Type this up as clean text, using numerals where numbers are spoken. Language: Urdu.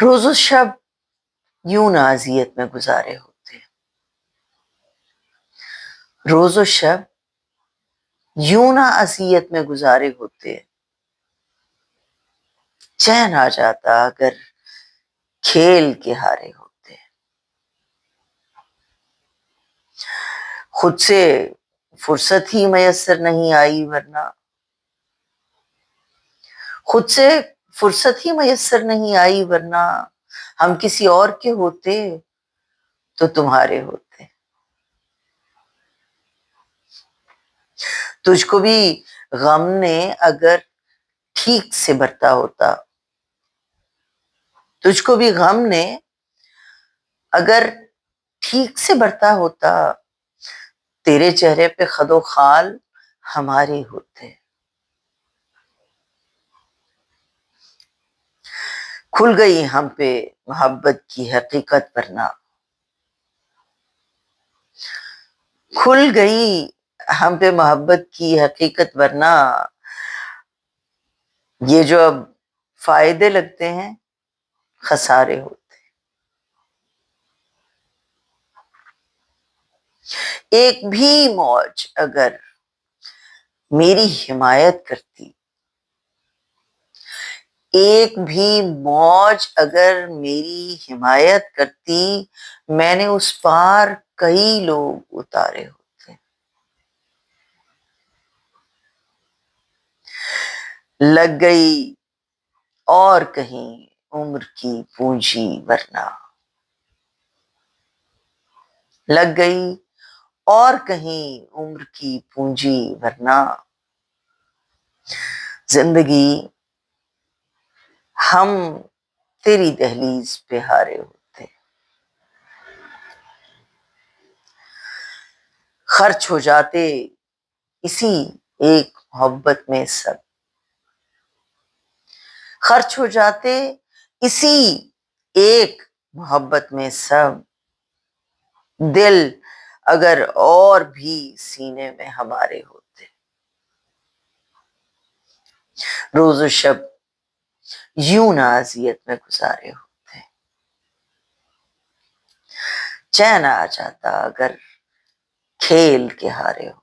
روز و شب یوں نہ اذیت میں گزارے ہوتے، روز و شب یوں نہ اذیت میں گزارے ہوتے، چین آ جاتا اگر کھیل کے ہارے ہوتے۔ خود سے فرصت ہی میسر نہیں آئی ورنہ، خود سے فرصت ہی میسر نہیں آئی ورنہ ہم کسی اور کے ہوتے تو تمہارے ہوتے۔ تجھ کو بھی غم نے اگر ٹھیک سے برتا ہوتا، تجھ کو بھی غم نے اگر ٹھیک سے برتا ہوتا، تیرے چہرے پہ خد و خال ہمارے ہوتے۔ کھل گئی ہم پہ محبت کی حقیقت ورنہ، کھل گئی ہم پہ محبت کی حقیقت ورنہ یہ جو اب فائدے لگتے ہیں خسارے ہوتے۔ ایک بھی موج اگر میری حمایت کرتی، ایک بھی موج اگر میری حمایت کرتی، میں نے اس پار کئی لوگ اتارے ہوتے۔ لگ گئی اور کہیں عمر کی پونجی ورنہ، لگ گئی اور کہیں عمر کی پونجی ورنہ زندگی ہم تیری دہلیز پہ ہارے ہوتے۔ خرچ ہو جاتے اسی ایک محبت میں سب، خرچ ہو جاتے اسی ایک محبت میں سب، دل اگر اور بھی سینے میں ہمارے ہوتے۔ روز و شب یوں نہ اذیت میں گزارے ہوتے، چین آ جاتا اگر کھیل کے ہارے ہو۔